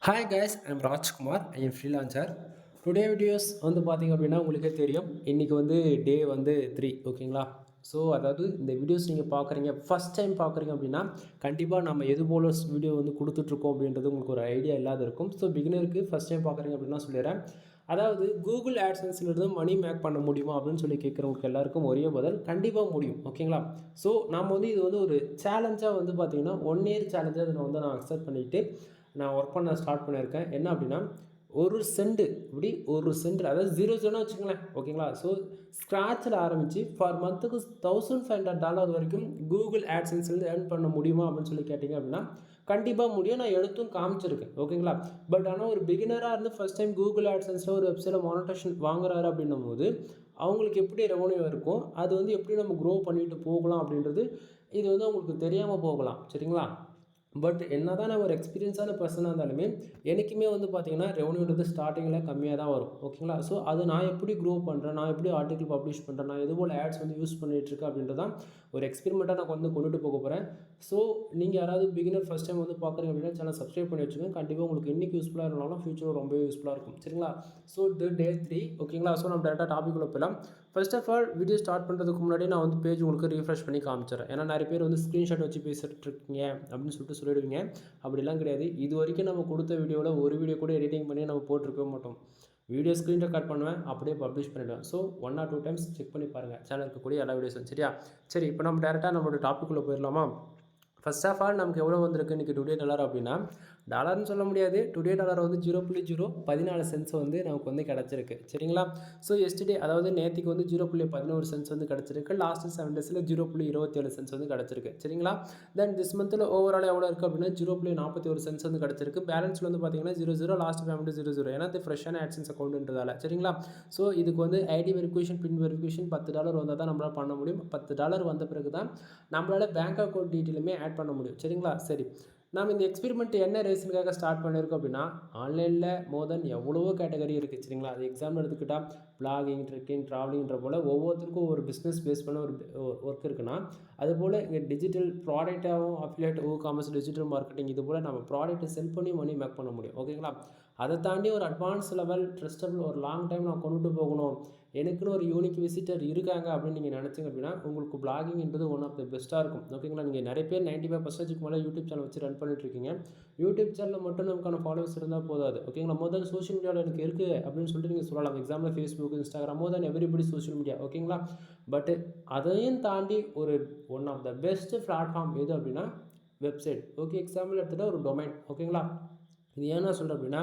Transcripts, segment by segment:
Hi guys, I'm Rajkumar. I am freelancer. Today videos வந்து பார்த்திங்க அப்படின்னா உங்களுக்கே தெரியும், இன்றைக்கி வந்து டே வந்து 3 ஓகேங்களா. ஸோ அதாவது இந்த வீடியோஸ் நீங்கள் பார்க்குறீங்க, ஃபஸ்ட் டைம் பார்க்குறீங்க அப்படின்னா கண்டிப்பாக நம்ம எது போல் வீடியோ வந்து கொடுத்துட்ருக்கோம் அப்படின்றது உங்களுக்கு ஒரு ஐடியா இல்லாத இருக்கும். ஸோ பிகினருக்கு ஃபஸ்ட் டைம் பார்க்குறீங்க அப்படின்னா சொல்லிடுறேன். அதாவது கூகுள் ஆட்சன்ஸ்லேருந்து மணி மேக் பண்ண முடியுமா அப்படின்னு சொல்லி கேட்குறவங்களுக்கு எல்லாருக்கும் ஒரே பதில், கண்டிப்பாக முடியும் ஓகேங்களா. ஸோ நம்ம வந்து இது வந்து ஒரு சேலஞ்சாக வந்து பார்த்திங்கன்னா 1 இயர் சேலஞ்சாக இதில் வந்து நான் அக்செப்ட் பண்ணிவிட்டு நான் ஒர்க் பண்ண ஸ்டார்ட் பண்ணியிருக்கேன். என்ன அப்படின்னா, ஒரு சென்ட் இப்படி ஒரு சென்ட், அதாவது 0 வச்சுக்கங்களேன் ஓகேங்களா. ஸோ ஸ்க்ராட்சில் ஆரம்பித்து ஃபார் மந்த்துக்கு $1500 வரைக்கும் கூகுள் ஆட்சன்ஸ்லேருந்து ஏர்ன் பண்ண முடியுமா அப்படின்னு சொல்லி கேட்டிங்க அப்படின்னா கண்டிப்பாக முடியும். நான் எடுத்தும் காமிச்சிருக்கேன் ஓகேங்களா. பட் ஆனால் ஒரு பிகினராக இருந்து ஃபஸ்ட் டைம் கூகுள் ஆட்சன்ஸில் ஒரு வெப்சைட்டில் மானிட்டேஷன் வாங்குறாரு அப்படின்னும் போது அவங்களுக்கு எப்படி ரெவன்யூ இருக்கும், அது வந்து எப்படி நம்ம க்ரோ பண்ணிட்டு போகலாம் அப்படின்றது இது வந்து அவங்களுக்கு தெரியாமல் போகலாம் சரிங்களா. பட் என்ன தான் நான் ஒரு எக்ஸ்பீரியன்ஸான பர்சனாக இருந்தாலுமே எனக்குமே வந்து பார்த்திங்கன்னா ரெவன்யூன்றது ஸ்டார்டிங்கில் கம்மியாக தான் வரும் ஓகேங்களா. ஸோ அது நான் எப்படி க்ரோ பண்ணுறேன், நான் எப்படி ஆர்டிக்கல் பப்ளிஷ் பண்ணுறேன், நான் எது போல் ஆட்ஸ் வந்து யூஸ் பண்ணிகிட்ருக்கேன் அப்படின்றதான் ஒரு எக்ஸ்பெரிமெண்ட்டாக நான் வந்து கொண்டுட்டு போக போகிறேன். ஸோ நீங்கள் யாராவது பிகினர் ஃபஸ்ட் டைம் வந்து பார்க்குறீங்க அப்படின்னா சேனல் சப்ஸ்கிரைப் பண்ணி வச்சுக்கோங்க. கண்டிப்பாக உங்களுக்கு இன்றைக்கி யூஸ்ஃபுல்லாக இருந்தாலும் ஃபியூச்சர் ரொம்பவே யூஸ்ஃபுல்லாக இருக்கும் சரிங்களா. ஸோ இது டே 3 ஓகேங்களா. ஸோ நம்ம டேரெக்டாக டாபிக்குள்ளே போயிடலாம். First of all video start பண்ணுறதுக்கு முன்னாடி நான் வந்து பேஜ் உங்களுக்கு ரீஃப்ரெஷ் பண்ணி காமிச்சிடுறேன். ஏன்னா நிறைய பேர் வந்து ஸ்க்ரீன்ஷாட் வச்சு பேசிகிட்டு இருக்கீங்க அப்படின்னு சொல்லிடுவீங்க. அப்படிலாம் கிடையாது. இது வரைக்கும் நம்ம கொடுத்த வீடியோவில் ஒரு வீடியோ கூட எடிட்டிங் பண்ணி நம்ம போட்டிருக்கவே மாட்டோம். வீடியோ ஸ்க்ரீன் ரெக்கார்ட் பண்ணுவேன், அப்படியே பப்ளிஷ் பண்ணிவிடுவேன். ஸோ 1 or 2 டைம்ஸ் செக் பண்ணி பாருங்கள் சேனலுக்கு கூடிய எல்லா வீடியோஸும் சரியா. சரி, இப்போ நம்ம டேரெக்டாக நம்மளோட டாப்பிக்குள்ளே போயிடலாமா. ஃபர்ஸ்ட் ஆஃப் ஆல் நமக்கு எவ்வளோ வந்திருக்கு இன்றைக்கி டுடே டாலர் அப்படின்னா, டாலர்னு சொல்ல முடியாது, டுடே டாலர் வந்து 0.014 சென்ட்ஸ் வந்து நமக்கு வந்து கிடச்சிருக்கு சரிங்களா. ஸோ எஸ்டர்டே அதாவது நேற்றுக்கு வந்து 0.11 சென்ட்ஸ் வந்து கிடச்சிருக்கு. லாஸ்ட்டு 7 டேஸில் 0.27 சென்ட்ஸ் வந்து கிடச்சிருக்கு சரிங்களா. தென் திஸ் மந்தில் ஓவரால் எவ்வளோ இருக்குது அப்படின்னா 0.41 சென்ட்ஸ் வந்து கிடச்சிருக்கு. பேலன்ஸில் வந்து பார்த்தீங்கன்னா 00, லாஸ்ட் பேமெண்ட் 00, ஏன்னா இது ஃப்ரெஷ்ஷான ஆட்சன்ஸ் அக்கௌண்ட்ன்றதால சரிங்களா. ஸோ இதுக்கு வந்து ஐடி வெரிஃபிகேஷன், பின் வெரிஃபிகேஷன் $10 வந்தால் தான் நம்மளால் பண்ண முடியும். $10 வந்த பிறகு தான் நம்மளால் பேங்க் அக்கௌண்ட் டீட்டெயிலுமே ஆட் பண்ண முடியும் சரிங்களா. சரி, நம்ம இந்த எக்ஸ்பெரிமெண்ட் என்ன ரீசனுக்காக ஸ்டார்ட் பண்ணியிருக்கோம் அப்படின்னா, ஆன்லைனில் மோர் தென் எவ்வளவோ கேட்டகரி இருக்குது சரிங்களா. அது எக்ஸாம்பிள் எடுத்துக்கிட்டால் பிளாகிங், ட்ரெக்கிங், ட்ராவலிங்கிற போல் ஒவ்வொருத்தருக்கும் ஒரு பிஸ்னஸ் பேஸ் பண்ண ஒரு ஒர்க் இருக்குன்னா, அதுபோல் இங்கே டிஜிட்டல் ப்ராடக்டாகவும் அஃபிலியேட், காமர்ஸ், டிஜிட்டல் மார்க்கெட்டிங் இது போல் நம்ம ப்ராடக்ட்டை செல் பண்ணி மணி மேக் பண்ண முடியும் ஓகேங்களா. அதை தாண்டி ஒரு அட்வான்ஸ் லெவல் ட்ரஸ்டபிள் ஒரு லாங் டைம் நான் கொண்டுட்டு போகணும், எனக்குன்னு ஒரு யூனிக் விசிட்டர் இருக்காங்க அப்படின்னு நீங்கள் நினச்சிங்க அப்படின்னா உங்களுக்கு பிளாகிங்ன்றது ஒன் ஆஃப் த பெஸ்ட்டாக இருக்கும் ஓகேங்களா. நீங்கள் நிறைய பேர் 95% மேலே யூடியூப் சேனல் வச்சு ரன் பண்ணிட்டுருக்கீங்க. யூடியூப் சேனலில் மட்டும் நமக்கான ஃபாலோவர்ஸ் இருந்தால் போதாது ஓகேங்களா. மோர் தென் சோஷியல் மீடியாவில் எனக்கு இருக்குது அப்படின்னு சொல்லிட்டு நீங்கள் சொல்லலாம். Example Facebook, Instagram, more then everybody social media ஓகேங்களா. பட் அதையும் தாண்டி ஒரு one of the best platform எது அப்படின்னா வெப்சைட். ஓகே, எக்ஸாம்பிள் எடுத்துகிட்டா ஒரு டொமைன் ஓகேங்களா. இது ஏன் நான் சொல்கிறேன் அப்படின்னா,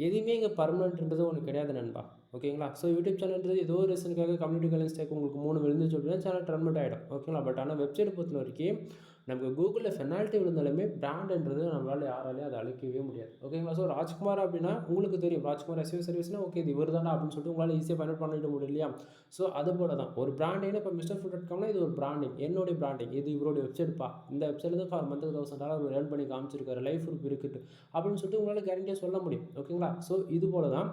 எதுவுமே இங்கே பர்மனெண்ட்ன்றது ஒன்று கிடையாது நண்பா ஓகேங்களா. ஸோ யூடியூப் சேனல்ன்றது ஏதோ ஒரு ரீசனுக்காக கம்யூனிட்டி கைட்லைன்ஸ் டேக் உங்களுக்கு 3 விழுந்துச்சு அப்படின்னா சேனல் டர்மினேட் ஆகிடும் ஓகேங்களா. பட் ஆனால் வெப்சைட் பொறுத்த வரைக்கும் நமக்கு கூகுளில் பெனால்ட்டி விழுந்தாலுமே பிராண்டுன்றது நம்மளால் யாராலையும் அதை அழிக்கவே முடியாது ஓகேங்களா. ஸோ ராஜ்குமார் அப்படின்னா உங்களுக்கு தெரியும், ராஜ்குமார் எஸ்யூ சர்வீஸ்னால் ஓகே இது இவர் தானே அப்படின்னு சொல்லிட்டு உங்களால் ஈஸியாக ஃபைண்ட் பண்ணிட முடியும் இல்லையா. ஸோ அது போல தான் ஒரு பிராண்டிங்னா இப்போ மிஸ்டர் ஃபுட் டாட் காம்னா இது ஒரு பிராண்டிங், என்னுடைய பிராண்டிங், இது இவருடைய வெப்சைட்ப்பா, இந்த வெப்சைட்டில் தான் ஃபார் மந்த்துக்கு $1000 ஏர்ன் பண்ணி காமிச்சிருக்காரு, லைஃப் ப்ரூஃப் இருக்குது அப்படின்னு சொல்லிட்டு உங்களால் கேரண்டியாக சொல்ல முடியும் ஓகேங்களா. ஸோ இது போல தான்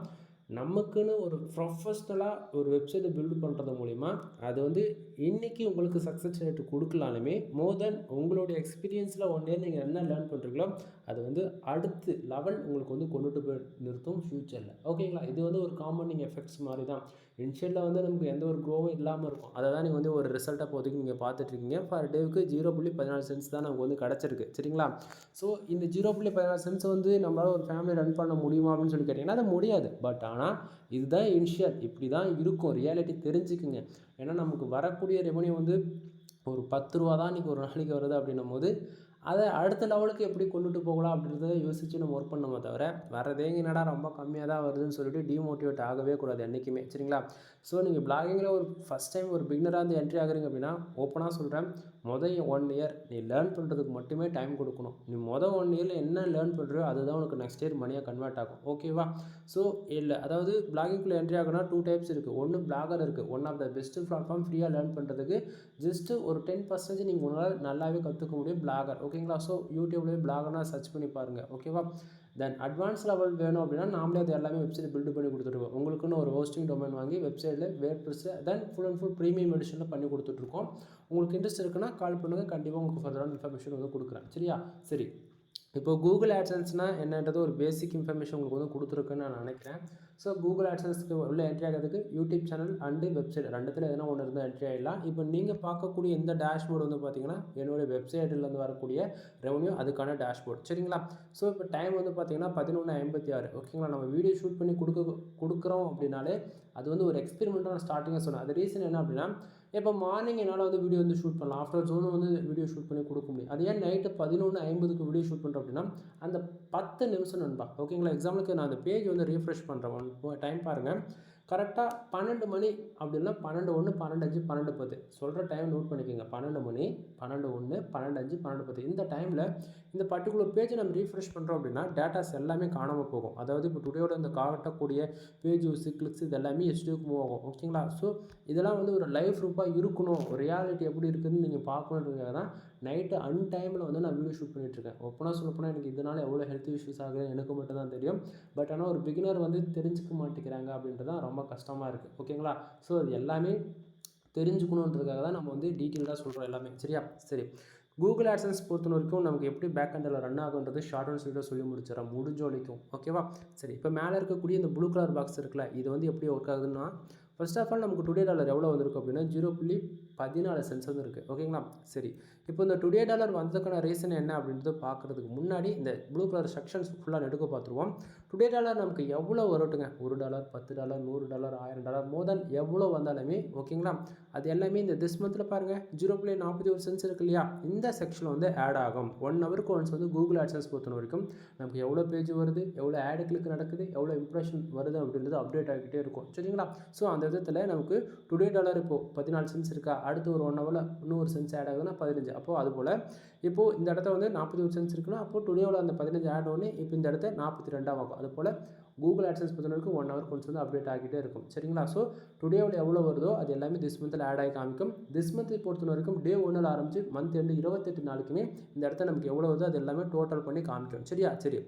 நமக்குன்னு ஒரு ப்ரொஃபஷ்னலாக ஒரு வெப்சைட்டை பில்டு பண்ணுறது மூலிமா அது வந்து இன்றைக்கி உங்களுக்கு சக்ஸஸ் ரேட்டு கொடுக்கலாலுமே மோர் தென் உங்களுடைய எக்ஸ்பீரியன்ஸில் 1 இயர் நீங்கள் என்ன லேர்ன் பண்ணுறீங்களோ அது வந்து அடுத்து லெவல் உங்களுக்கு வந்து கொண்டுட்டு போய் நிறுத்தும் ஃப்யூச்சரில் ஓகேங்களா. இது வந்து ஒரு காம்பவுண்டிங் எஃபெக்ட்ஸ் மாதிரி தான். இனிஷியலில் வந்து நமக்கு எந்த ஒரு க்ரோவும் இல்லாமல் இருக்கும், அதை தான் நீங்கள் வந்து ஒரு ரிசல்ட்டாக போதைக்கு நீங்கள் பார்த்துட்ருக்கீங்க. ஃபார் டேவுக்கு 0.14 சென்ட்ஸ் தான் நமக்கு வந்து கிடச்சிருக்கு சரிங்களா. ஸோ இந்த 0.14 சென்ட்ஸ் வந்து நம்மளால் ஒரு ஃபேமிலி ரன் பண்ண முடியுமா அப்படின்னு சொல்லி கேட்டிங்கன்னா அது முடியாது. பட் ஆனால் இதுதான் இனிஷியல், இப்படி தான் இருக்கும், ரியாலிட்டி தெரிஞ்சுக்குங்க. ஏன்னா நமக்கு வரக்கூடிய ரெவன்யூ வந்து ஒரு $10 தான் இன்றைக்கி ஒரு நாளைக்கு வருது அப்படின்னும் போது அதை அடுத்த லெவலுக்கு எப்படி கொண்டுட்டு போகலாம் அப்படின்றத யோசித்து நம்ம ஒர்க் பண்ணணுமே தவிர வரதே என்னடா ரொம்ப கம்மியாக தான் வருதுன்னு சொல்லிட்டு டிமோட்டிவேட் ஆகவே கூடாது என்றைக்குமே சரிங்களா. ஸோ நீங்கள் பிளாகிங்கில் ஒரு ஃபஸ்ட் டைம் ஒரு பிகினராக இருந்து என்ட்ரி ஆகுறீங்க அப்படின்னா ஓப்பனாக சொல்கிறேன், மொதல் 1 இயர் நீ லேர்ன் பண்ணுறதுக்கு மட்டுமே டைம் கொடுக்கணும். நீ 1 இயரில் என்ன லேர்ன் பண்ணுறியோ அதுதான் உனக்கு நெக்ஸ்ட் இயர் மணியாக கன்வெர்ட் ஆகும் ஓகேவா. ஸோ இல்லை, அதாவது பிளாகிங்குள்ளே என்ட்ரி ஆகுனா 2 டைப்ஸ் இருக்குது. ஒன்று பிளாகர் இருக்குது, one of the best platform ஃப்ரீயாக லேர்ன் பண்ணுறதுக்கு. ஜஸ்ட்டு ஒரு 10% நீங்கள் உங்களால் நல்லாவே கற்றுக்க முடியும் பிளாகர் ஓகேங்களா. ஸோ யூடியூப்லேயே பிளாகர்னா சர்ச் பண்ணி பாருங்கள் ஓகேவா. தென் அட்வான்ஸ் லெவல் வேணும் அப்படின்னா நாமளே அது எல்லாமே வெப்சைட் பில்டு பண்ணி கொடுத்துருக்கோம். உங்களுக்குன்னு ஒரு ஹோஸ்டிங் டொமைன் வாங்கி வெப்சைட்டில் WordPress then full and full premium எடிஷனில் பண்ணி கொடுத்துட்ருக்கோம். உங்களுக்கு இன்ட்ரெஸ்ட் இருக்குன்னா கால் பண்ணுங்கள், கண்டிப்பாக உங்களுக்கு ஃபர்தரான இன்ஃபர்மேஷன் வந்து கொடுக்குறேன் சரியா. சரி, இப்போ கூகுள் ஆட்சன்ஸ்னால் என்னன்றது ஒரு பேசிக் இன்ஃபர்மேஷன் உங்களுக்கு வந்து கொடுத்துருக்குன்னு நான் நினைக்கிறேன். ஸோ கூகுள் ஆட்சன்ஸ்க்கு உள்ள என்ட்ரி ஆகிறதுக்கு யூடியூப் சேனல் அண்டு வெப்சைட் ரெண்டுத்தில் எதனா ஒன்று இருந்தால் என்ட்ரி ஆகிடலாம். இப்போ நீங்கள் பார்க்கக்கூடிய இந்த டேஷ்போர்டு வந்து பார்த்தீங்கன்னா என்னுடைய வெப்சைட்லேருந்து வரக்கூடிய ரெவன்யூ அதுக்கான டேஷ்போர்ட் சரிங்களா. ஸோ இப்போ டைம் வந்து பார்த்தீங்கன்னா 11:56 ஓகேங்களா. நம்ம வீடியோ ஷூட் பண்ணி கொடுக்குறோம் அப்படின்னாலே அது வந்து ஒரு எக்ஸ்பெரிமெண்ட்டாக நான் ஸ்டார்டிங்காக சொன்னேன். அது ரீசன் என்ன அப்படின்னா, இப்போ மார்னிங் என்னால் வந்து வீடியோ வந்து ஷூட் பண்ணலாம், ஆஃப்டர் ஜோனும் வந்து வீடியோ ஷூட் பண்ணி கொடுக்க முடியும். அது ஏன் நைட்டு 11:50க்கு வீடியோ ஷூட் பண்ணுறோம் அப்படின்னா அந்த 10 நிமிஷம் நண்பா ஓகேங்களா. எக்ஸாம்பிளுக்கு நான் அந்த பேஜ் வந்து ரீஃப்ரெஷ் பண்ணுறேன், டைம் பாருங்கள் கரெக்டாக 12 மணி அப்படின்னா 12:01 12:05 12:10 சொல்கிற டைம் நோட் பண்ணிக்கோங்க. 12 மணி 12:01 12:05 12:10 இந்த டைமில் இந்த பர்டிகுலர் பேஜை நம்ம ரீஃப்ரெஷ் பண்ணுறோம் அப்படின்னா டேட்டாஸ் எல்லாமே காணாமல் போகும். அதாவது இப்போ டுடேயோட இந்த காட்டக்கூடிய பேஜ் யூஸ் கிளிக்ஸ் இது எல்லாமே எஸ்டிக்கு மூவ் ஆகும் ஓகேங்களா. ஸோ இதெல்லாம் வந்து ஒரு லைவ் ப்ரூஃபாக இருக்கணும், ரியாலிட்டி எப்படி இருக்குதுன்னு நீங்கள் பார்க்கணுன்றதுக்காக தான் நைட்டு அன்டைமில் வந்து நான் வீடியோ ஷூட் பண்ணிகிட்ருக்கேன். ஓப்பனாக சொல்லப்போனால் எனக்கு இதனால் எவ்வளோ ஹெல்த் இஷ்யூஸ் ஆகுது எனக்கு மட்டும் தான் தெரியும். பட் ஆனால் ஒரு பிகினர் வந்து தெரிஞ்சுக்க மாட்டேங்கிறாங்க அப்படின்றது தான் ரொம்ப கஷ்டமாக இருக்குது ஓகேங்களா. ஸோ அது எல்லாமே தெரிஞ்சுக்கணுன்றதுக்காக தான் நம்ம வந்து டீட்டெயில்டாக சொல்கிறோம் எல்லாமே சரியா. சரி, கூகுள் ஆட்சன்ஸ் பொறுத்த வரைக்கும் நமக்கு எப்படி பேக் ஹேண்டில் ரன் ஆகுன்றது ஷார்ட் அண்ட் ஸ்வீட்டாக சொல்லி முடிச்சிடறோம் முடிஞ்ச வரைக்கும் ஓகேவா. சரி, இப்போ மேலே இருக்கக்கூடிய இந்த ப்ளூ கலர் பாக்ஸ் இருக்குல்ல, இது வந்து எப்படி ஒர்க் ஆகுதுன்னா ஃபர்ஸ்ட் ஆஃப் ஆல் நமக்கு டுடே டாலர் எவ்வளோ வந்திருக்கு அப்படின்னா 0.14 சென்ட்ஸ் வந்து இருக்குது ஓகேங்களா. சரி, இப்போ இந்த டுடே டாலர் வந்ததுக்கான ரீசன் என்ன அப்படின்றது பார்க்குறதுக்கு முன்னாடி இந்த ப்ளூ கலர் செக்ஷன்ஸ் ஃபுல்லாக நெடுக்க பார்த்துருவோம். டுடே டாலர் நமக்கு எவ்வளோ வரட்டுங்க, $1 $10 $100 $1000 மோர் தென் எவ்வளோ வந்தாலுமே ஓகேங்களா, அது எல்லாமே இந்த திஸ் மந்தில் பாருங்கள் 0.41 சென்ட்ஸ் இருக்கு இல்லையா, இந்த செக்ஷனில் வந்து ஆட் ஆகும். 1 ஹவருக்கு ஒன்ஸ் வந்து கூகுள் ஆட்சன்ஸ் பொறுத்த வரைக்கும் நமக்கு எவ்வளோ பேஜ் வருது, எவ்வளோ ஆடு கிளிக் நடக்குது, எவ்வளோ இம்ப்ரெஷன் வருது அப்படின்றது அப்டேட் ஆகிக்கிட்டே இருக்கும் சரிங்களா. ஸோ அந்த விதத்தில் நமக்கு டுடே டாலர் இப்போது 14 சென்ட்ஸ் இருக்கா, அடுத்து ஒரு 1 ஹவரில் இன்னொரு சென்ட்ஸ் ஆட் ஆகுதுன்னா 15. அப்போது அதுபோல் இப்போது இந்த இடத்த வந்து 41 சென்ட்ஸ் இருக்குன்னா அப்போது டுடேவில் அந்த 15 ஆட் ஒன்று இப்போ இந்த இடத்த 42 ஆகும். அதுபோல் கூகுள் ஆட்சன்ஸ் பொறுத்த வரைக்கும் 1 ஹவர் கொஞ்சம் வந்து அப்டேட் ஆகிட்டே இருக்கும் சரிங்களா. ஸோ டுடேவில் எவ்வளோ வருதோ அது எல்லாமே திஸ் மந்தில் ஆட் ஆகி காமிக்கும். திஸ் மந்த்தை பொறுத்த வரைக்கும் டே 1 ஆரம்பிச்சு மந்த் எண்டு 28 நாளுக்குமே இந்த இடத்த நமக்கு எவ்வளோ வருதோ அது எல்லாமே டோட்டல் பண்ணி காமிக்கும் சரியா. சரி,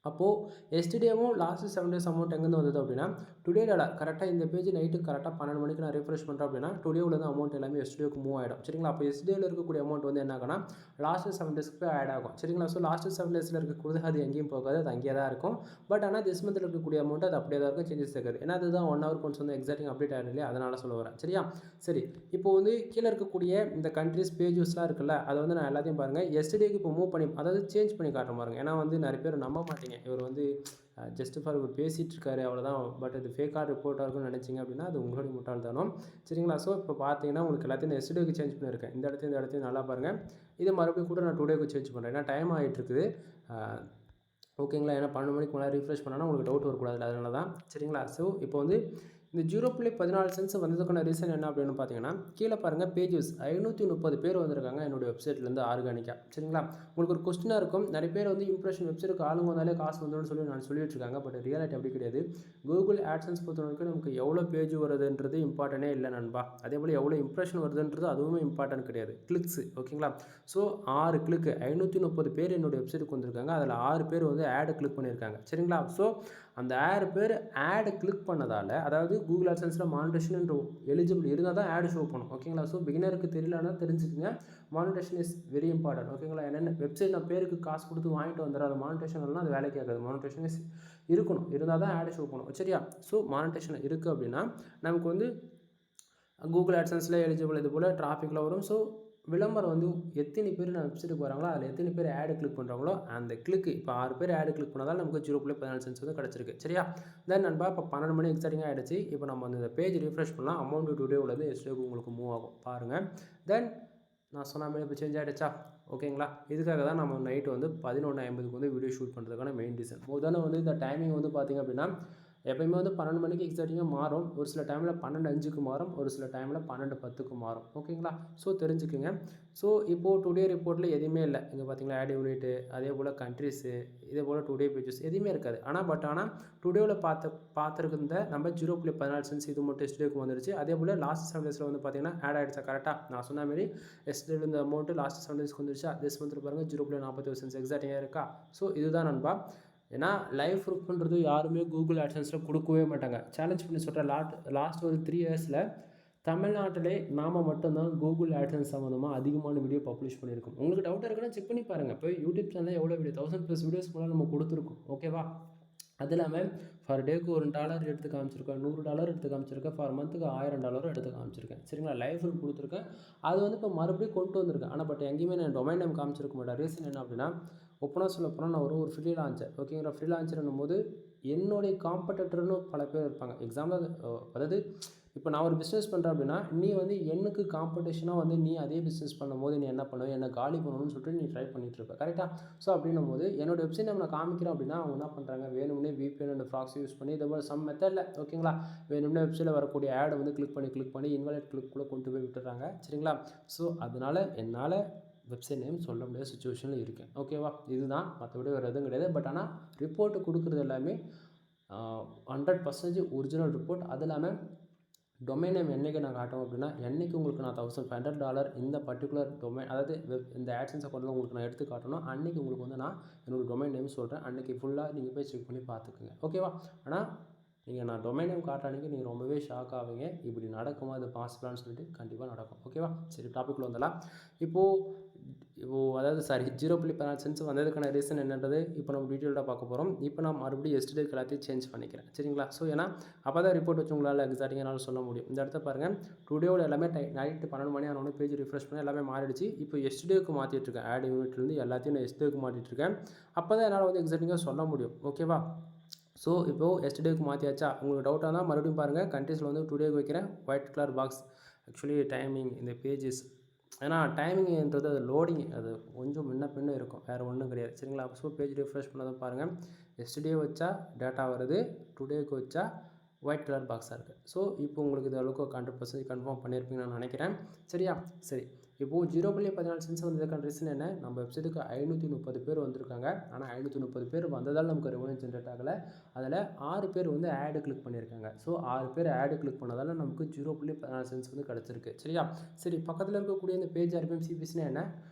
அப்போது எஸ்டிடேவும் லாஸ்ட் 7 days அமௌண்ட் எங்கேருந்து வந்தது அப்படின்னா டுடே டாலர் கரெக்டாக இந்த பேஜ் நைட்டு கரெக்டாக 12 மணிக்கு நான் ரிஃப்ரெஷ் பண்ணுறேன் அப்படின்னா டுடேவில் தான் அமௌண்ட் எல்லாமே எஸ்டிடேவுக்கு மூவ் ஆகிடும் சரிங்களா. அப்போ எஸ்டிடேவில் இருக்கக்கூடிய அமௌண்ட் வந்து என்ன ஆகும்னா லாஸ்ட் 7 daysக்கு ஆட் ஆகும் சரிங்களா. ஸோ லாஸ்ட் 7 daysல இருக்கக்கூடிய அது எங்கேயும் போகாது, அது அங்கேயே தான் இருக்கும். பட் ஆனால் திஸ் மந்தில் இருக்கக்கூடிய அமௌண்ட் அது அப்படியே தான் இருக்கும், சேஞ்சஸ் இருக்காது. ஏன்னா அதுதான் 1 ஹவர் கொஞ்சம் வந்து எக்ஸாக்டிங் அப்டேட் ஆகிடும் இல்லையா, அதனால் சொல்ல வரேன் சரியா. சரி, இப்போ வந்து கீழே இருக்கக்கூடிய இந்த கண்ட்ரிஸ் பேஜஸ்லாம் இருக்குல்ல, அதை வந்து நான் எல்லாத்தையும் பாருங்கள் எஸ்டிடேக்கு இப்போ மூவ் பண்ணி அதாவது சேஞ்ச் பண்ணி காட்டுற பாருங்க. ஏன்னா வந்து நிறைய பேர் நம்ப மாட்டீங்க, இவர் வந்து ஜஸ்ட் ஃபார் இவர் பேசிகிட்டு இருக்காரு அவ்வளோதான், பட் இது ஃபேக்காக ரிப்போர்ட்டாக இருக்குன்னு நினச்சிங்க அப்படின்னா அது உங்களுடைய முட்டாள்தானம் சரிங்களா. ஸோ இப்போ பார்த்தீங்கன்னா உங்களுக்கு எல்லாத்தையும் நான் எஸ்டேக்கு சேஞ்ச் பண்ணியிருக்கேன். இந்த இடத்தையும் நல்லா பாருங்கள். இது மறுபடியும் கூட நான் டுடேக்கு சேஞ்ச் பண்ணுறேன், ஏன்னா டைம் ஆகிட்டுருக்குது ஓகேங்களா. ஏன்னா 12 மணிக்கு மேலே ரீஃப்ரெஷ் பண்ணால் உங்களுக்கு டவுட் வரக்கூடாது, அதனால தான் சரிங்களா. ஸோ இப்போ வந்து இந்த 0.14 சென்ட்ஸ் வந்ததுக்கான ரீசன் என்ன அப்படின்னு பார்த்தீங்கன்னா கீழே பாருங்கள் பேஜஸ் 530 பேர் வந்திருக்காங்க என்னுடைய வெப்சைட்லேருந்து ஆர்கானிக்காக சரிங்களா. உங்களுக்கு ஒரு கொஸ்டினாக இருக்கும், நிறைய பேர் வந்து இம்ப்ரெஷன் வெப்சைட்டுக்கு ஆளுங்க வந்தாலே காசு வந்துடும் சொல்லி நான் சொல்லிட்டு இருக்காங்க. பட் ரியாலிட்டி அப்படி கிடையாது. கூகுள் ஆட்சன்ஸ் பொறுத்த வரைக்கும் நமக்கு எவ்வளோ பேஜ் வருதுன்றது இம்பார்ட்டனே இல்லை நண்பா. அதே போல் எவ்வளோ இம்ப்ரெஷன் வருதுன்றது அதுவுமே இம்பார்ட்டன்ட் கிடையாது, கிளிக்ஸ் ஓகேங்களா. ஸோ 6 கிளிக்கு 530 பேர் என்னுடைய வெப்சைட்டுக்கு வந்திருக்காங்க, அதில் 6 பேர் வந்து ஆடு கிளிக் பண்ணியிருக்காங்க சரிங்களா. ஸோ அந்த 6 பேர் ஆடு கிளிக் பண்ணதால் அதாவது கூகுள் ஆட்சன்ஸில் மானிட்டேஷன் எலிஜிபிள் இருந்தால் தான் ஆடு ஷோ பண்ணும் ஓகேங்களா. ஸோ பிகினருக்கு தெரியலன்னா தெரிஞ்சுக்கங்க, மானிட்டேஷன் இஸ் வெரி இம்பார்ட்டன்ட் ஓகேங்களா. என்னென்ன வெப்சைட் நான் பேருக்கு காசு கொடுத்து வாங்கிட்டு வந்துடுறேன், அது மானிட்டேஷன் இல்லைனா அது வேலைக்கு ஆகாது. மானிட்டேஷன் இஸ் இருக்கணும், இருந்தால் தான் ஆடு ஷோ பண்ணும் சரியா. ஸோ மானிட்டேஷன் இருக்குது அப்படின்னா நமக்கு வந்து கூகுள் ஆட்சன்ஸில் எலிஜிபிள் இது போல் டிராஃபிக்கில் வரும். ஸோ விளம்பரம் வந்து எத்தனை பேர் நான் வெப்சைட்டுக்கு வராங்களோ அதில் எத்தனை பேர் ஆடு கிளிக் பண்ணுறாங்களோ அந்த கிளிக்கு இப்போ 6 பேர் ஆடு கிளிக் பண்ணதால் நமக்கு 0.14 சென்ட்ஸ் வந்து கிடச்சிருக்கு சரியா. தென் நண்பா இப்போ 12 மணி எக்ஸாக்டிங்காக ஆகிடுச்சு. இப்போ நம்ம அந்த பேஜ் ரிஃப்ரெஷ் பண்ணலாம், அமௌண்ட் டுடேவுலேருந்து எஸ்டேக்கு உங்களுக்கு மூவ் ஆகும் பாருங்கள். தென் நான் சொன்ன மாதிரி இப்போ சேஞ்ச் ஆகிடுச்சா ஓகேங்களா. இதுக்காக தான் நம்ம நைட்டு வந்து 11:50க்கு வந்து வீடியோ ஷூட் பண்ணுறதுக்கான மெயின் ரீசன். முதல்ல வந்து இந்த டைமிங் வந்து பார்த்திங்க அப்படின்னா எப்போயுமே வந்து 12 மணிக்கு எக்ஸாக்டிங்காக மாறும், ஒரு சில டைமில் 12:05க்கு மாறும், ஒரு சில டைமில் 12:10க்கு மாறும் ஓகேங்களா. ஸோ தெரிஞ்சுக்குங்க. ஸோ இப்போது டுடே ரிப்போர்ட்டில் எதுவுமே இல்லை, இங்கே பார்த்தீங்களா ஆட் யூனிட்டு அதே போல் கண்ட்ரிஸு இதே போல் டுடே பேஜஸ் எதுவுமே இருக்காது. ஆனால் டுடேவில் பார்த்துருந்த நம்ம 0.14 சென்ட்ஸ் இது மட்டும் எஸ்டேக்கு வந்துருச்சு. அதே போல் லாஸ்ட் 7 daysல வந்து பார்த்தீங்கன்னா ஆட் ஆகிடுச்சா கரெக்டாக நான் சொன்ன மாதிரி எஸ்டேல இந்த அமௌண்ட்டு லாஸ்ட் 7 daysக்கு வந்துருச்சா. திஸ் மந்த் பாருங்கள் 0.41 சென்ட்ஸ் எக்ஸாக்டிங்காக இருக்கா. ஸோ இதுதான் நண்பா. ஏன்னா லைவ் ப்ரூஃப்ன்றது யாருமே கூகுள் ஆட்சன்ஸில் கொடுக்கவே மாட்டாங்க. சேலஞ்ச் பண்ணி சொல்கிற லாஸ்ட் ஒரு 3 yearsல தமிழ்நாட்டிலே நாம் மட்டும்தான் கூகுள் ஆட்சன்ஸ் சம்மந்தமாக அதிகமான வீடியோ பப்ளிஷ் பண்ணியிருக்கோம். உங்களுக்கு டவுட்டாக இருக்குன்னா செக் பண்ணி பாருங்கள். இப்போ யூடியூப் சேனலில் எவ்வளோ வீடியோ 1000+ வீடியோஸ் மேலே நம்ம கொடுத்துருக்கோம். ஓகேவா? அது இல்லாமல் ஃபார் டேக்கு $1 எடுத்து காமிச்சிருக்கேன், $100 எடுத்து காமிச்சிருக்கேன், ஃபார் மந்த்துக்கு $1000 எடுத்து காமிச்சிருக்கேன். சரிங்களா? லைவ் கொடுத்துருக்கேன். அது வந்து இப்போ மறுபடியும் கொண்டு வந்திருக்கேன். ஆனால் பட் எங்கேயுமே நான் டொமைன் நேம் காமிச்சிருக்க மாட்டேன். ரீசன் என்ன அப்படின்னா, ஓப்பனாக சொல்ல போனால் நான் ஒரு ஃப்ரீ லான்ச்சர். ஓகேங்களா? ஃப்ரீ லான்ச்சர்னும் போது என்னுடைய காம்படிட்டர்னு பல பேர் இருப்பாங்க. எக்ஸாம்பிள் அதாவது இப்போ நான் ஒரு பிஸ்னஸ் பண்ணுறேன் அப்படின்னா, நீ வந்து எனக்கு காம்படிஷனாக வந்து நீ அதே பிஸ்னஸ் பண்ணும்போது நீ என்ன பண்ணுவ, என்ன காலி பண்ணணும்னு சொல்லிட்டு நீ ட்ரை பண்ணிகிட்ருப்ப. கரெக்டாக? ஸோ அப்படின்னும் போது என்னோடய வெப்சைட் நம்ம நான் காமிக்கிறேன் அப்படின்னா, அவங்க என்ன பண்ணுறாங்க, வேணும்னே VPN அண்ட் ப்ராக்ஸி யூஸ் பண்ணி இதை மாதிரி சம் மெத்தடில், ஓகேங்களா, வேணும்னே வெப்சைட்டில் வரக்கூடிய ஆடை வந்து கிளிக் பண்ணி இன்வாலிட் கிளிக்குள்ளே கொண்டு போய் விட்டுறாங்க. சரிங்களா? ஸோ அதனால் என்னால் வெப்சைட் நேம் சொல்ல முடியாத சுச்சுவேஷனில் இருக்கேன். ஓகேவா? இதுதான், மற்றபடி வேறு எதுவும் கிடையாது. பட் ஆனால் ரிப்போர்ட்டு கொடுக்குறது எல்லாமே 100% ஒரிஜினல் ரிப்போர்ட். அது இல்லாமல் டொமைன் நேம் என்றைக்கு நான் காட்டுவோம் அப்படின்னா, என்றைக்கு உங்களுக்கு நான் $1500 இந்த பர்டிகுலர் டொமைன், அதாவது இந்த ஆட்சன்ஸ் அக்கௌண்ட்டில் உங்களுக்கு நான் எடுத்து காட்டணும், அன்றைக்கி உங்களுக்கு வந்து நான் என்னோடய டொமைன் நேம் சொல்கிறேன். அன்றைக்கி ஃபுல்லாக நீங்கள் போய் செக் பண்ணி பார்த்துக்குங்க. ஓகேவா? ஆனால் நீங்கள் நான் டொமைன் நேம் காட்டுற அன்றைக்கி நீங்கள் ரொம்பவே ஷாக் ஆவீங்க. இப்படி நடக்குமா, அது பாசிபிளான்னு சொல்லிட்டு கண்டிப்பாக நடக்கும். ஓகேவா? சரி, டாப்பிக்கில் வந்துடலாம். இப்போது அதாவது 0.14 சென்ட்ஸ் வந்ததுக்கான ரீசன் என்னன்றது இப்போ நம்ம டீட்டெயில்டாக பார்க்க போகிறோம். இப்போ நான் மறுபடியும் எஸ்டர்டேக்கு எல்லாத்தையும் சேஞ்ச் பண்ணிக்கிறேன். சரிங்களா? ஸோ ஏன்னா அப்போ தான் ரிப்போர்ட் வச்சு உங்களால் எக்ஸாக்டிங்காக சொல்ல முடியும். இந்த இடத்த பாருங்கள், டுடேவோட எல்லாமே நைட்டு 12 மணி ஆனோடனே பேஜ் ரிஃப்ரெஷ் பண்ணி எல்லாமே மாறிடுச்சு. இப்போ எஸ்டர்டேக்கு மாற்றிட்டுருக்கேன். ஆட் யூனிட்லேருந்து எல்லாத்தையும் நான் எஸ்டர்டேக்கு மாற்றிட்டுருக்கேன். அப்போ தான் என்னால் வந்து எக்ஸாக்டிங்காக சொல்ல முடியும். ஓகேவா? ஸோ இப்போது எஸ்டர்டேக்கு மாற்றியாச்சா? உங்களுக்கு டவுட்டாக இருந்தால் மறுபடியும் பாருங்கள். கண்ட்ரீஸில் வந்து டுடேக்கு வைக்கிறேன், white colour box. Actually timing இந்த பேஜஸ், ஏன்னா டைமிங்ன்றது அது லோடிங், அது கொஞ்சம் முன்ன பின்ன இருக்கும், வேறு ஒன்றும் கிடையாது. சரிங்களா? ஸோ பேஜ் ரிஃப்ரெஷ் பண்ணதை பாருங்கள். எஸ்டர்டே வச்சா டேட்டா வருது, டுடேக்கு வச்சா ஒயிட் கலர் பாக்ஸாக இருக்குது. ஸோ இப்போ உங்களுக்கு இது அளவுக்கு 100% கன்ஃபார்ம் பண்ணியிருப்பீங்கன்னு நான் நினைக்கிறேன். சரியா? சரி, இப்போது 0.14 சென்ட்ஸ் வந்ததுக்கான ரீசன் என்ன? நம்ம வெப்சைட்டுக்கு 530 பேர் வந்திருக்காங்க. ஆனால் 530 பேர் வந்ததால் நமக்கு ரெவன்யூ ஜென்ரேட் ஆகலை. அதில் 6 பேர் வந்து ஆடு கிளிக் பண்ணியிருக்காங்க. ஸோ 6 பேர் ஆடு கிளிக் பண்ணதால் நமக்கு 0.14 சென்ட்ஸ் வந்து கிடச்சிருக்கு. சரியா? சரி, பக்கத்தில் இருக்கக்கூடிய இந்த பேஜ் RPM CPCனா என்ன?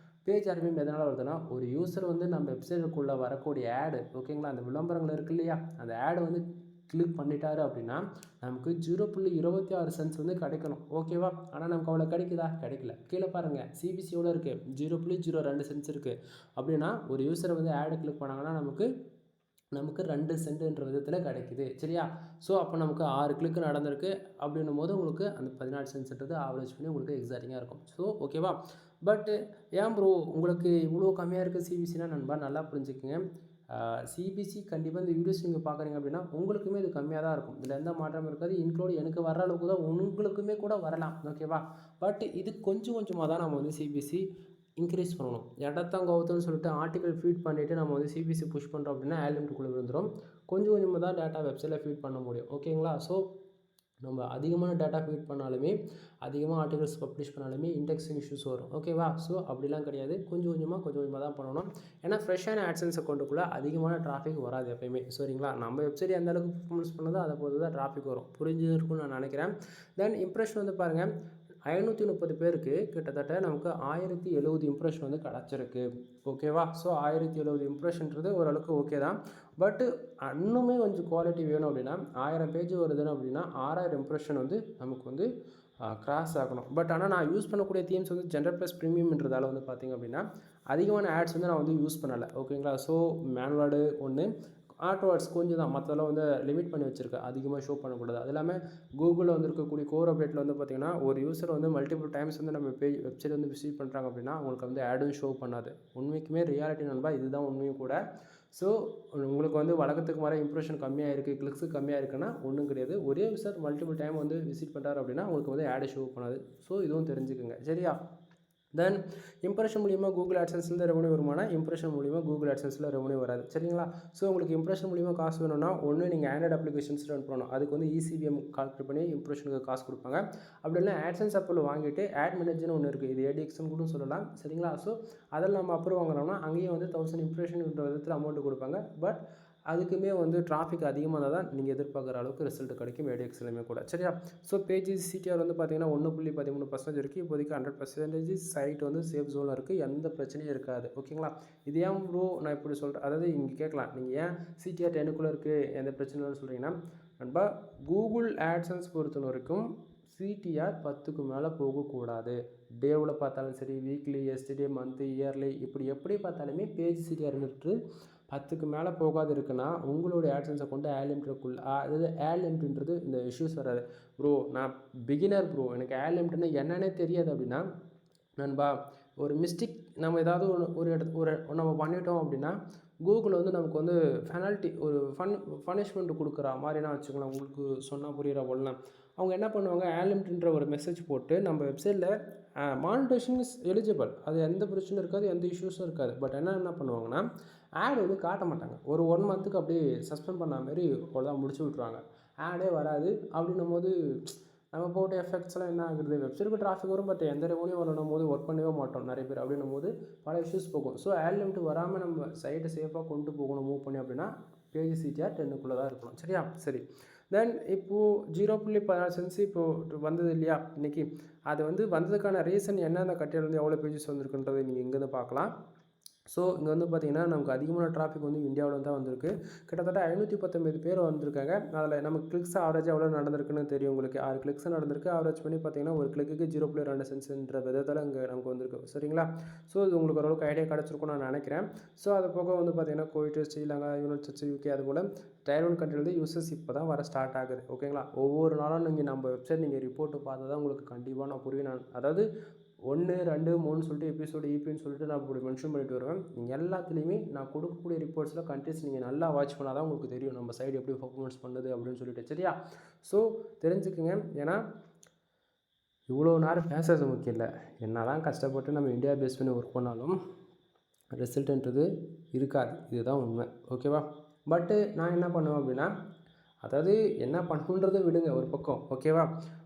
பேஜ் RPM எதனால் வருதுன்னா, ஒரு யூசர் வந்து நம்ம வெப்சைட்டுக்குள்ளே வரக்கூடிய ஆடு, ஓகேங்களா, அந்த விளம்பரங்கள் இருக்குது இல்லையா, அந்த ஆடு வந்து கிளிக் பண்ணிட்டாரு அப்படின்னா நமக்கு 0.26 சென்ட்ஸ் வந்து கிடைக்கணும். ஓகேவா? ஆனால் நமக்கு அவ்வளோ கிடைக்குதா? கிடைக்கல. கீழே பாருங்கள், CPC எவ்வளோ இருக்குது? 0.02 சென்ட்ஸ் இருக்குது. அப்படின்னா ஒரு யூஸரை வந்து ஆடு கிளிக் பண்ணாங்கன்னா நமக்கு 2 சென்ட்ன்ற விதத்தில் கிடைக்குது. சரியா? ஸோ அப்போ நமக்கு 6 கிளிக்கு நடந்திருக்கு அப்படின்னும் போது உங்களுக்கு அந்த 14 சென்ட்ஸ்ன்றது ஆவரேஜ் பண்ணி உங்களுக்கு எக்ஸாக்டிங்காக இருக்கும். ஸோ ஓகேவா? பட்டு ஏன் ப்ரோ உங்களுக்கு இவ்வளோ கம்மியாக இருக்குது CPCனா? நண்பா நல்லா புரிஞ்சுக்குங்க. CPC கண்டிப்பாக இந்த வீடியோஸ் நீங்கள் பார்க்குறீங்க அப்படின்னா உங்களுக்குமே இது கம்மியாக தான் இருக்கும். இதில் எந்த மாற்றமும் இருக்காது. இன்க்ளூட் எனக்கு வர அளவுக்கு தான் உங்களுக்குமே கூட வரலாம். ஓகேவா? பட் இது கொஞ்சம் கொஞ்சமாக தான் நம்ம வந்து CPC இன்க்ரீஸ் பண்ணணும். இடத்தம் கவுத்துன்னு சொல்லிட்டு ஆர்டிக்கல் ஃபீட் பண்ணிவிட்டு நம்ம வந்து CPC புஷ் பண்ணுறோம் அப்படின்னா ஆலிமிட்டுக்குள்ளே விழுந்துடும். கொஞ்சம் கொஞ்சமாக தான் டேட்டா வெப்சைட்டில் ஃபீட் பண்ண முடியும். ஓகேங்களா? ஸோ நம்ம அதிகமான டேட்டா ஃபீட் பண்ணாலுமே, அதிகமாக ஆர்டிகல்ஸ் பப்ளிஷ் பண்ணாலுமே இண்டெக்ஸிங் இஷ்யூஸ் வரும். ஓகேவா? ஸோ அப்படிலாம் கிடையாது. கொஞ்சம் கொஞ்சமாக தான் பண்ணணும். ஏன்னா ஃப்ரெஷ்ஷான ஆட்சன்ஸ் அக்கௌண்ட்டுக்குள்ளே அதிகமான டிராஃபிக் வராது எப்பயுமே. சரிங்களா? நம்ம வெப்சைட் எந்த அளவுக்கு பர்ஃபார்மன்ஸ் பண்ணுதோ அதை பொறுத்து தான் டிராஃபிக் வரும். புரிஞ்சிருக்கும்னு நான் நினைக்கிறேன். தென் இம்ப்ரெஷன் வந்து பாருங்கள், 530 பேருக்கு கிட்டத்தட்ட நமக்கு 1070 இம்ப்ரெஷன் வந்து கிடச்சிருக்கு. ஓகேவா? ஸோ 1070 இம்ப்ரெஷன்றது ஓரளவுக்கு ஓகே தான். பட்டு இன்னுமே கொஞ்சம் குவாலிட்டி வேணும் அப்படின்னா 1000 பேஜ் வருதுன்னு அப்படின்னா 6000 இம்ப்ரெஷன் வந்து நமக்கு வந்து கிராஸ் ஆகணும். பட் ஆனால் நான் யூஸ் பண்ணக்கூடிய தீம்ஸ் வந்து ஜென்ரல் ப்ளஸ் ப்ரீமியம்ன்றதால வந்து பார்த்திங்க அப்படின்னா அதிகமான ஆட்ஸ் வந்து நான் வந்து யூஸ் பண்ணலை. ஓகேங்களா? ஸோ மேன்வேர்டு ஒன்று, ஆர்ட்வேர்ட்ஸ் கொஞ்சம் தான், மற்றெல்லாம் வந்து லிமிட் பண்ணி வச்சுருக்கேன், அதிகமாக ஷோ பண்ணக்கூடாது. அது இல்லாமல் கூகுளில் வந்து இருக்கக்கூடிய கோர் அப்டேட்டில் வந்து பார்த்திங்கன்னா ஒரு யூஸர் வந்து மல்டிபிள் டைம்ஸ் வந்து நம்ம வெப்சைட் வந்து விசிட் பண்ணுறாங்க அப்படின்னா அவங்களுக்கு வந்து ஆடும் ஷோ பண்ணாது. உண்மைக்குமே ரியாலிட்டி நண்பா, இதுதான் உண்மையும் கூட. ஸோ உங்களுக்கு வந்து வழக்கத்துக்கு மாதிரி இம்ப்ரெஷன் கம்மியாக இருக்குது, கிளிக்ஸு கம்மியாக இருக்குன்னா ஒன்றும் கிடையாது. ஒரே யூஸர் மல்டிபிள் டைம் வந்து விசிட் பண்ணுறாரு அப்படின்னா உங்களுக்கு வந்து ஆடு ஷோ பண்ணாது. ஸோ இதுவும் தெரிஞ்சுக்குங்க. சரியா? தென் இம்ப்ரெஷன் மூலிமா கூகுள் ஆட்சன்ஸ்லேருந்து ரெவன்யூ வருமானா? இம்ப்ரெஷன் மூலிமா கூகுள் ஆட்சன்ஸில் ரெவன்யூ வராது. சரிங்களா? ஸோ உங்களுக்கு இம்ப்ரெஷன் மூலிமா காசு வேணும்னா ஒன்று நீங்கள் ஆண்ட்ராய்டு அப்ளிகேஷன்ஸ் ரன் பண்ணணும். அதுக்கு வந்து ECBM கால்குலேட் பண்ணி இம்ப்ரெஷனுக்கு காசு கொடுப்பாங்க. அப்படி இல்லை ஆட்சன்ஸ் அப்ரூவல் வாங்கிட்டு ஆட் மேனேஜர்னு ஒன்று இருக்குது, இது ADXன்னு கூட சொல்லலாம். சரிங்களா? ஸோ அதில் நம்ம அப்ரூவ் வாங்கினோம்னா அங்கேயும் வந்து 1000 இம்ப்ரெஷன்ன்ற விதத்தில் அமௌண்ட் கொடுப்பாங்க. பட் அதுக்குமே வந்து டிராஃபிக் அதிகமாக இருந்தால் தான் நீங்கள் எதிர்பார்க்குற அளவுக்கு ரிசல்ட் கிடைக்கும் ADXலையுமே கூட. சரியா? ஸோ பேஜஸ் CTR வந்து பார்த்திங்கன்னா 1.13% இருக்குது. இப்போதைக்கு 100% சைட் வந்து சேஃப் ஜோனில் இருக்குது, எந்த பிரச்சனையும் இருக்காது. ஓகேங்களா? இது ஏன் ப்ரோ நான் இப்படி சொல்கிறேன், அதாவது இங்கே கேட்கலாம், நீங்கள் ஏன் CTR 10க்குள்ளே இருக்குது, எந்த பிரச்சனைன்னு சொல்கிறீங்கன்னா நண்பா, கூகுள் ஆட்சன்ஸ் பொறுத்த வரைக்கும் சிடிஆர் 10க்கு மேலே போகக்கூடாது. டேவில் பார்த்தாலும் சரி, வீக்லி, எஸ்டர்டே, மந்த்து, இயர்லி, இப்படி எப்படி பார்த்தாலுமே பேஜ் சிடிஆர்ன்றது 10க்கு மேலே போகாது இருக்குன்னா உங்களுடைய ஆட்சன்ஸை கொண்டு ஆட் லிமிட்டுக்குள்ள, அதாவது ஆட் லிமிட்ன்றது இந்த இஷ்யூஸ் வராது. ப்ரோ நான் பிகினர் ப்ரோ, எனக்கு ஆட் லிமிட்னா என்னன்னே தெரியாது அப்படின்னா, நண்பா ஒரு மிஸ்டேக் நம்ம ஏதாவது ஒரு நம்ம பண்ணிட்டோம் அப்படின்னா கூகுள் வந்து நமக்கு வந்து பெனால்ட்டி ஒரு பனிஷ்மெண்ட் கொடுக்குற மாதிரினா வச்சுக்கலாம். உங்களுக்கு சொன்னால் புரிகிற போலனா அவங்க என்ன பண்ணுவாங்க, ஆலிமிட்ன்ற ஒரு மெசேஜ் போட்டு நம்ம வெப்சைட்டில் மானிட்டேஷன் இஸ் எலிஜிபிள், அது எந்த பிரச்சனையும் இருக்காது, எந்த இஷ்யூஸும் இருக்காது. பட் என்ன பண்ணுவாங்கன்னா ஆட் வந்து காட்ட மாட்டாங்க. ஒரு 1 மந்த்துக்கு அப்படியே சஸ்பெண்ட் பண்ண மாதிரி அவ்வளோதான் முடிச்சு விட்ருவாங்க. ஆடே வராது. அப்படின்னும் போது நம்ம போட்ட எஃபெக்ட்ஸ்லாம் என்ன ஆகுது, வெப்சைட்டுக்கு டிராஃபிக் வரும், பட் எந்த ரெவன்யூ வரணும் போது ஒர்க் பண்ணவே மாட்டோம் நிறைய பேர். அப்படின்னும் போது பல இஷ்யூஸ் போகும். ஸோ ஆட் லிமிட் வராமல் நம்ம சைட்டை சேஃபாக கொண்டு போகணும் மூவ் பண்ணி அப்படின்னா பேஜ் சிடிஆர் 10க்குள்ளே தான் இருக்கணும். சரியா? சரி. தென் இப்போது 0.14 சென்ஸ் இப்போது வந்தது இல்லையா இன்றைக்கி, அது வந்து வந்ததுக்கான ரீசன் என்னென்ன கட்டியில் வந்து எவ்வளோ பேஜஸ் வந்திருக்குன்றதை நீங்கள் இங்கேருந்து பார்க்கலாம். ஸோ இங்கே வந்து பார்த்திங்கன்னா நமக்கு அதிகமான டிராஃபிக் வந்து இந்தியாவில் தான் வந்திருக்கு. கிட்டத்தட்ட 519 பேர் வந்திருக்காங்க. அதில் நமக்கு கிளிக்ஸ் ஆவரேஜ் எவ்வளோ நடந்திருக்குன்னு தெரியும் உங்களுக்கு. 6 கிளிக்ஸ் நடந்திருக்கு. ஆவரேஜ் பண்ணி பார்த்திங்கன்னா ஒரு கிளிக்கு 0.2 சென்ட்ஸ்ன்ற விதத்தில் இங்கே நமக்கு வந்திருக்கு. சரிங்களா? ஸோ இது உங்களுக்கு ஓரளவுக்கு ஐடியா கிடச்சிருக்கும்னு நான் நினைக்கிறேன். ஸோ அது போக வந்து பார்த்திங்கன்னா Kuwait, Sri Lanka, United States, UK, அதுபோல் Tier 1 கண்ட்ரிலேருந்து யூசர்ஸ் இப்போ தான் வர ஸ்டார்ட் ஆகுது. ஓகேங்களா? ஒவ்வொரு நாளும் நீங்கள் நம்ம வெப்சைட் நீங்கள் ரிப்போர்ட்டு பார்த்தா தான் உங்களுக்கு கண்டிப்பாக நான் புரியும். அதாவது 1, 2, 3 சொல்லிட்டு எபிசோடு ஈபின்னு சொல்லிட்டு நான் இப்படி மென்ஷன் பண்ணிட்டு வருவேன். நீங்கள் எல்லாத்துலேயுமே நான் கொடுக்கக்கூடிய ரிப்போர்ட்ஸில் கண்ட்ரிஸ் நீங்கள் நல்லா வாட்ச் பண்ணால் தான் உங்களுக்கு தெரியும் நம்ம சைடு எப்படி பர்ஃபார்மன்ஸ் பண்ணுது அப்படின்னு சொல்லிட்டு. சரியா? ஸோ தெரிஞ்சுக்குங்க. ஏன்னா இவ்வளோ நேரம் பேசுறது முக்கியம் இல்லை. என்ன தான் கஷ்டப்பட்டு நம்ம இந்தியா பேஸ் பண்ணி ஒர்க் பண்ணாலும் ரிசல்ட்டுன்றது இருக்காது. இதுதான் உண்மை. ஓகேவா? பட்டு நான் என்ன பண்ணுவேன் அப்படின்னா, அதாவது என்ன பண்ணுன்றதை விடுங்க ஒரு பக்கம். ஓகேவா?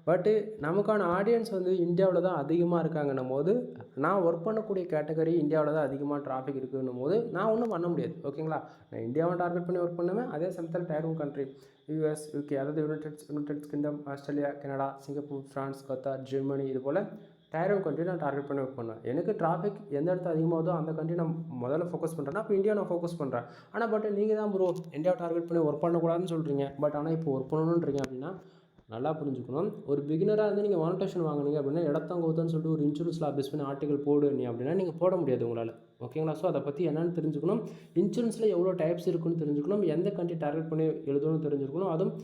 பட்டு நமக்கான ஆடியன்ஸ் வந்து இந்தியாவில் தான் அதிகமாக இருக்காங்கன்னும் போது, நான் ஒர்க் பண்ணக்கூடிய கேட்டகரி இந்தியாவில் தான் அதிகமாக டிராஃபிக் இருக்குன்னும் போது நான் ஒன்றும் பண்ண முடியாது. ஓகேங்களா? நான் இந்தியாவை டார்கெட் பண்ணி ஒர்க் பண்ணுவேன். அதே சமயத்தில் Tier 1 கண்ட்ரி யூஎஸ், யூகே, அதாவது United kingdom, Australia, Canada, Singapore, France, Qatar, Germany, இது போல் Tier 1 கண்ட்ரி நான் டார்கெட் பண்ணி ஒர்க் பண்ணுவேன். எனக்கு டிராஃபிக் எந்த இடத்துல அதிகமாகுதோ அந்த கண்ட்ரி நான் முதல்ல ஃபோக்கஸ் பண்ணுறேன்னா அப்போ இந்தியா நான் ஃபோக்கஸ் பண்ணுறேன். ஆனால் பட் நீங்கள் தான் ப்ரோ இந்தியாவை டார்கெட் பண்ணி ஒர்க் பண்ணக்கூடாதுன்னு சொல்கிறீங்க. பட் ஆனால் இப்போ ஒர்க் பண்ணணுன்றீங்க அப்படின்னா நல்லா புரிஞ்சுக்கணும். ஒரு பிகினராக இருந்து நீங்கள் மானிட்டேஷன் வாங்குனீங்க அப்படின்னா இடத்தங்கோத்தன்னு சொல்லிட்டு ஒரு இன்சூரன்ஸில் பேஸ் பண்ணி ஆர்டிகல் போடுவீங்க அப்படின்னா நீங்கள் போட முடியாது உங்களால். ஓகேங்களா? ஸோ அதை பற்றி என்னென்னு தெரிஞ்சுக்கணும். இன்சூரன்ஸில் எவ்வளோ டைப்ஸ் இருக்குன்னு தெரிஞ்சுக்கணும். எந்த கண்ட்ரி டார்கெட் பண்ணி எழுதணும்னு தெரிஞ்சுக்கணும். அதுவும்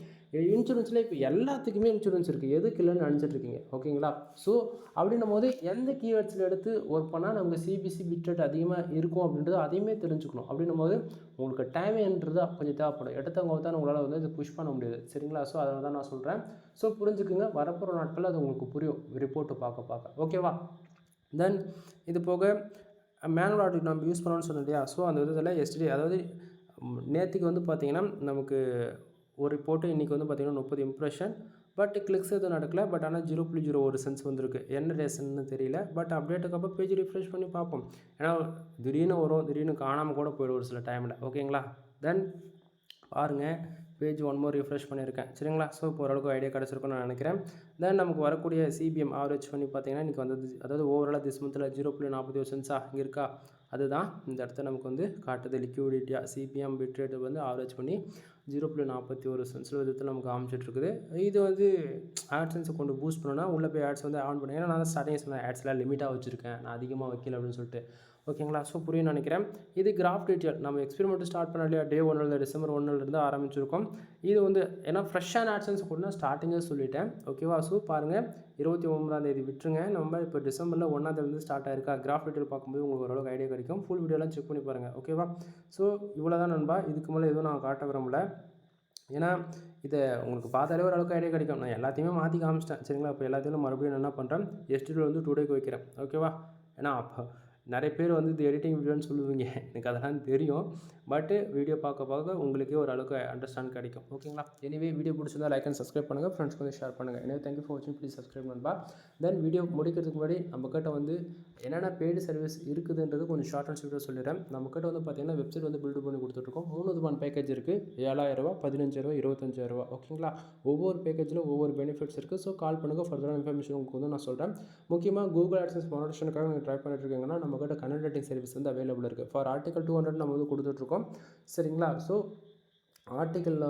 இன்சூரன்ஸில் இப்போ எல்லாத்துக்குமே இன்சூரன்ஸ் இருக்குது. எதுக்கு இல்லைன்னு நினச்சிட்ருக்கீங்க. ஓகேங்களா? ஸோ அப்படின்னும் போது எந்த கீவேர்ட்ஸில் எடுத்து ஒர்க் பண்ணால் நமக்கு சிபிசி பிட் ரேட் அதிகமாக இருக்கும் அப்படின்றது அதையுமே தெரிஞ்சுக்கணும். அப்படின்னும் போது உங்களுக்கு டைம்ன்றது கொஞ்சம் தேவைப்படும். எடுத்தவங்க தான் உங்களால் வந்து இது புஷ் பண்ண முடியாது. சரிங்களா? ஸோ அதனால தான் நான் சொல்கிறேன். ஸோ புரிஞ்சுக்குங்க. வரப்போகிற நாட்களில் அது உங்களுக்கு புரியும் ரிப்போர்ட்டு பார்க்க. ஓகேவா? தென் இது போக மேனுவல் ஆடிட் நம்ம யூஸ் பண்ணணும்னு சொன்னோம் இல்லையா? ஸோ அந்த விதத்தில் எஸ்டே, அதாவது நேற்றுக்கு வந்து பார்த்திங்கன்னா நமக்கு ஒரு ரிப்போர்ட்டு இன்றைக்கி வந்து பார்த்திங்கன்னா 30 இம்ப்ரெஷன். பட் கிளிக்ஸ் எதுவும் நடக்கல. பட் ஆனால் 0.01 சென்ஸ் வந்திருக்கு. என்ன ரீசன்னு தெரியல. பட் அப்டேட்டுக்கு அப்போ பேஜ் ரிஃப்ரெஷ் பண்ணி பார்ப்போம். ஏன்னா திடீர்னு வரும், திடீர்னு காணாமல் கூட போய்டும் ஒரு சில டைமில். ஓகேங்களா? தென் பாருங்கள், பேஜ் 1 மோர் ரிஃப்ரெஷ் பண்ணியிருக்கேன். சரிங்களா? ஸோ இப்போ ஓரளவுக்கு ஐடியா கிடச்சிருக்குன்னு நான் நினைக்கிறேன். தென் நமக்கு வரக்கூடிய சிபிஎம் ஆவரேஜ் பண்ணி பார்த்திங்கன்னா இன்றைக்கி வந்தது, அதாவது ஓவராலாக திஸ் மந்தில் 0.41 சென்ஸா இங்கே இருக்கா, அதுதான் இந்த இடத்த நமக்கு வந்து காட்டுது. லிக்விடிட்டியாக சிபிஎம் பிட் ரேட்டு வந்து ஆவரேஜ் பண்ணி 0.41 சென்ஸ் விதத்தில் நமக்கு காமிச்சிட்ருக்குது. இது வந்து ஆட்ஸன்ஸை கொண்டு பூஸ்ட் பண்ணோன்னா உள்ளே போய் ஆட்ஸ் வந்து ஆன் பண்ணி, ஏன்னா நான் ஸ்டார்டிங் சொன்னேன் ஆட்ஸ்லாம் லிமிட்டாக வச்சுருக்கேன், நான் அதிகமாக வைக்கல அப்படின்னு சொல்லிட்டு. ஓகேங்களா? ஸோ புரியும் நினைக்கிறேன். இது கிராஃப் டீட்டெயில் நம்ம எக்ஸ்பெரிமெண்ட் ஸ்டார்ட் பண்ண இல்லையா, டே 1 டிசம்பர் 1 ஆரம்பிச்சிருக்கோம். இது வந்து ஏன்னா ஃப்ரெஷ்ஷான ஆட்ஸன்ஸ் கூட ஸ்டார்டிங்கே சொல்லிட்டேன். ஓகேவா? ஸோ பாருங்கள், 29 விட்டுருங்க. நம்ம இப்போ டிசம்பரில் 1 ஸ்டார்ட் ஆயிருக்கா. கிராஃப் டீட்டெயில் பார்க்கும்போது உங்களுக்கு ஓரளவுக்கு ஐடியா கிடைக்கும். ஃபுல் வீடியோலாம் செக் பண்ணி பாருங்கள். ஓகேவா? ஸோ இவ்வளோ தான் நண்பா. இதுக்கு மேலே எதுவும் நான் காட்ட விரும்பல. ஏன்னா இதை உங்களுக்கு பார்த்தாலே ஓரளவுக்கு ஐடியா கிடைக்கும். நான் எல்லாத்தையுமே மாற்றி காமிச்சிட்டேன். சரிங்களா? இப்போ எல்லாத்தையும் மறுபடியும் என்ன பண்ணுறேன், எஸ்டிடியில் வந்து 2 டேக்கு வைக்கிறேன். ஓகேவா? ஏன்னா அப்போ நிறைய பேர் வந்து இது எடிட்டிங் வீடியோன்னு சொல்லுவீங்க. எனக்கு அதெல்லாம் தெரியும். பட்டு வீடியோ பார்க்க உங்களுக்கே ஓரளவுக்கு அண்டர்ஸ்டாண்ட் கிடைக்கும். ஓகேங்களா? எனிவே வீடியோ பிடிச்சிருந்தா லைக் அண்ட் சப்ஸ்கிரைப் பண்ணுங்கள். ஃப்ரெண்ட்ஸ்க்கு வந்து ஷேர் பண்ணுங்கள். எனவே தேங்க்யூ ஃபார் வாட்சிங். ப்ளீஸ் சப்ஸ்கிரைப் நண்பா. தென் வீடியோ முடிக்கிறதுக்கு முன்னாடி நம்மக்கிட்ட வந்து என்னென்ன பெய்டு சர்வீஸ் இருக்குதுன்றது கொஞ்சம் ஷார்ட் அண்ட் ஸ்வீட்டாக சொல்லிடுறேன். நம்மக்கிட்ட வந்து பார்த்திங்கன்னா வெப்சைட் வந்து பில்டு பண்ணி கொடுத்துட்ருக்கோம். 3 விதமான பேக்கேஜ் இருக்குது. 7,000, 15,000, 25,000. ஓகேங்களா? ஒவ்வொரு பேக்கேஜில் ஒவ்வொரு பெனிஃபிட்ஸ் இருக்குது. ஸோ கால் பண்ணுங்கள். ஃபர்தரான இன்ஃபர்மேஷன் உங்களுக்கு வந்து நான் சொல்கிறேன். முக்கியமாக கூகுள் ஆட்சன்ஸ் மானிட்டேஷனுக்காக நீங்கள் ட்ரை பண்ணிட்டு இருக்கீங்கன்னா நம்மக்கிட்ட கனெக்ட் ரேட்டிங் சர்வீஸ் வந்து அவைலபிள் இருக்குது. ஃபார் ஆர்டிகல் 200 நம்ம வந்து கொடுத்துட்ருக்கோம். சரிங்களா? ஸோ ஆர்டிக்கலில்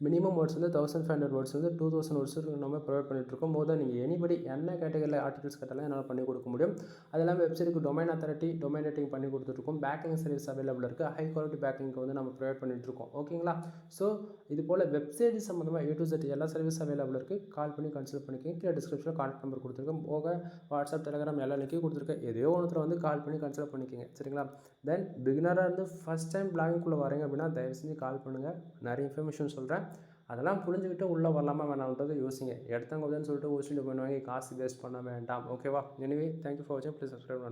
மினிமம் வேர்ட்ஸ் வந்து 1500 வேர்ட்ஸ் வந்து 2000 வேர்ட்ஸ் நம்ம ப்ரொவைட் பண்ணிட்டுருக்கோம். மோர் தென் நீங்கள் எனிபடி என்ன கேட்டகரியில் ஆர்டிகல்ஸ் கேட்டாலும் என்னால் பண்ணி கொடுக்க முடியும். அது இல்லாமல் வெப்சைட்டுக்கு டொமைன் அத்தாரிட்டி டொமைன் ரேட்டிங் பண்ணி கொடுத்துட்ருக்கோம். பேக்கிங் சர்வீஸ் அவைலபிள் இருக்குது. ஹை குவாலிட்டி பேக்கிங்க்கு வந்து நம்ம ப்ரொவைட் பண்ணிட்டுருக்கோம். ஓகேங்களா? ஸோ இது போல் வெப்சைட் சம்மந்தமாக A to Z எல்லா சர்வீஸ் அவைலபிள் இருக்குது. கால் பண்ணி கன்சல்ட் பண்ணிக்கோங்க. கீழே டிஸ்கிரிப்ஷனில் கான்டாக்ட் நம்பர் கொடுத்துருக்கேன். போக வாட்ஸ்அப், டெலிகிராம் எல்லா லிங்க்கையும் கொடுத்துருக்கேன். எதையோ ஒன்றுத்தில் வந்து கால் பண்ணி கன்சல்ட் பண்ணிக்கோங்க. சரிங்களா? தென் பிகினராக இருந்து ஃபஸ்ட் டைம் பிளாகிங்குள்ளே வரீங்க அப்படின்னா தயவு செஞ்சு கால் பண்ணுங்கள். நிறைய இன்ஃபர்மேஷன் சொல்கிறேன். அதெல்லாம் புரிஞ்சுக்கிட்டு உள்ளே வரலாமா வேணாம்ன்றதை யோசிங்க. எடுத்தவங்க உதன்னு சொல்லிட்டு ஓசிட்டு பண்ணுவாங்க, காசு வேஸ்ட் பண்ண வேண்டாம். ஓகேவா? எனிவே தேங்க்யூ ஃபார் வாட்சிங். Please subscribe.